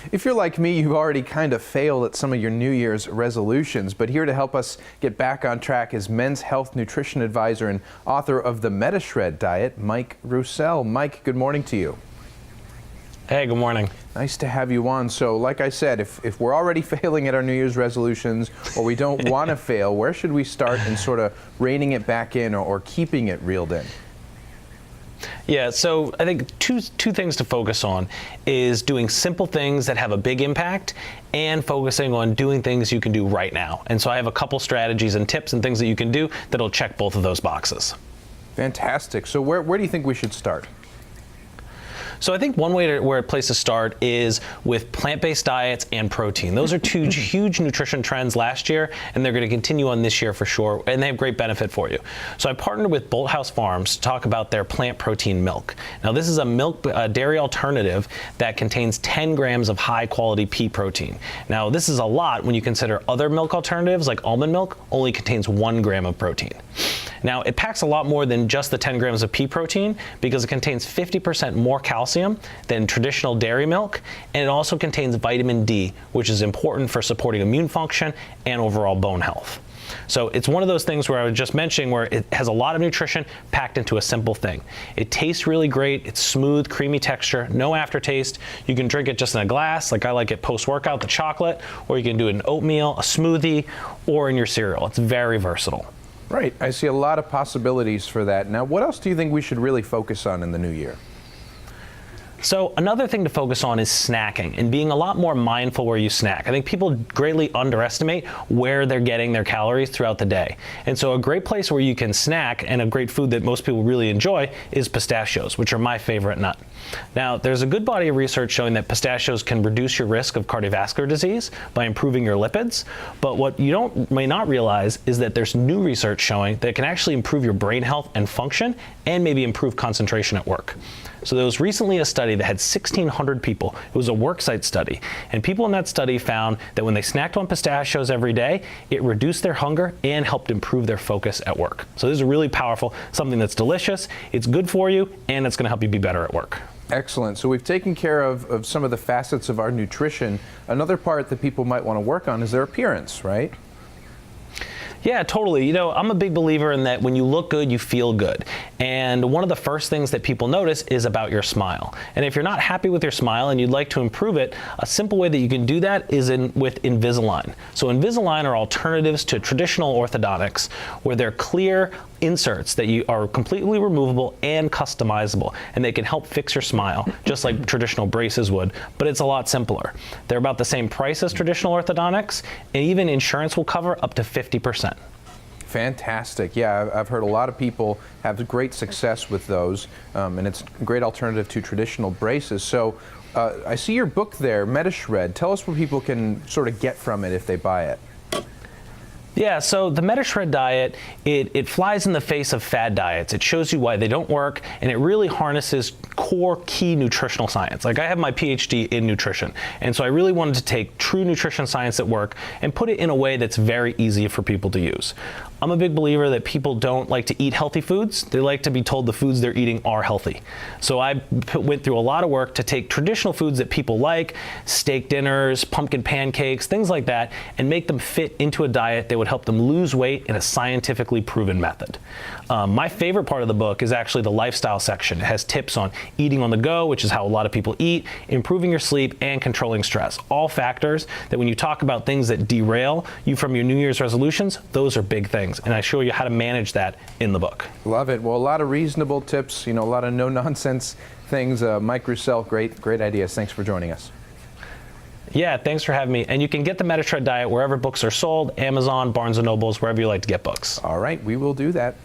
If you're like me, you've already kind of failed at some of your New Year's resolutions, but here to help us get back on track is Men's Health Nutrition Advisor and author of the MetaShred Diet, Mike Roussell. Mike, good morning to you. Hey, good morning. Nice to have you on. So like I said, if we're already failing at our New Year's resolutions or we don't want to fail, where should we start in sort of reining it back in or keeping it reeled in? Yeah, so I think two things to focus on is doing simple things that have a big impact and focusing on doing things you can do right now. And so I have a couple strategies and tips and things that you can do that'll check both of those boxes. Fantastic. So where do you think we should start? So I think one place to start is with plant-based diets and protein. Those are two huge nutrition trends last year, and they're going to continue on this year for sure, and they have great benefit for you. So I partnered with Bolthouse Farms to talk about their plant protein milk. Now this is a dairy alternative that contains 10 grams of high-quality pea protein. Now this is a lot when you consider other milk alternatives like almond milk only contains 1 gram of protein. Now, it packs a lot more than just the 10 grams of pea protein because it contains 50% more calcium than traditional dairy milk, and it also contains vitamin D, which is important for supporting immune function and overall bone health. So it's one of those things where I was just mentioning where it has a lot of nutrition packed into a simple thing. It tastes really great. It's smooth, creamy texture, no aftertaste. You can drink it just in a glass, like I like it post-workout, the chocolate, or you can do it in oatmeal, a smoothie, or in your cereal. It's very versatile. Right. I see a lot of possibilities for that. Now, what else do you think we should really focus on in the new year? So another thing to focus on is snacking and being a lot more mindful where you snack. I think people greatly underestimate where they're getting their calories throughout the day. And so a great place where you can snack and a great food that most people really enjoy is pistachios, which are my favorite nut. Now, there's a good body of research showing that pistachios can reduce your risk of cardiovascular disease by improving your lipids. But what you may not realize is that there's new research showing that it can actually improve your brain health and function and maybe improve concentration at work. So there was recently a study that had 1,600 people. It was a worksite study. And people in that study found that when they snacked on pistachios every day, it reduced their hunger and helped improve their focus at work. So this is really powerful, something that's delicious, it's good for you, and it's going to help you be better at work. Excellent. So we've taken care of some of the facets of our nutrition. Another part that people might want to work on is their appearance, right? Yeah, totally. You know, I'm a big believer in that when you look good, you feel good. And one of the first things that people notice is about your smile. And if you're not happy with your smile and you'd like to improve it, a simple way that you can do that is with Invisalign. So Invisalign are alternatives to traditional orthodontics where they're clear inserts that are completely removable and customizable, and they can help fix your smile just like traditional braces would, but it's a lot simpler. They're about the same price as traditional orthodontics, and even insurance will cover up to 50%. Fantastic. Yeah, I've heard a lot of people have great success with those, and it's a great alternative to traditional braces. So I see your book there, MetaShred. Tell us what people can sort of get from it if they buy it. Yeah, so the MetaShred Diet, it flies in the face of fad diets. It shows you why they don't work, and it really harnesses core key nutritional science. Like I have my PhD in nutrition, and so I really wanted to take true nutrition science at work and put it in a way that's very easy for people to use. I'm a big believer that people don't like to eat healthy foods. They like to be told the foods they're eating are healthy. So I went through a lot of work to take traditional foods that people like, steak dinners, pumpkin pancakes, things like that, and make them fit into a diet that would help them lose weight in a scientifically proven method. My favorite part of the book is actually the lifestyle section. It has tips on eating on the go, which is how a lot of people eat, improving your sleep, and controlling stress. All factors that when you talk about things that derail you from your New Year's resolutions, those are big things. And I show you how to manage that in the book. Love it. Well, a lot of reasonable tips, you know, a lot of no-nonsense things. Mike Roussell, great ideas. Thanks for joining us. Yeah, thanks for having me. And you can get the MetaShred Diet wherever books are sold, Amazon, Barnes & Nobles, wherever you like to get books. All right, we will do that.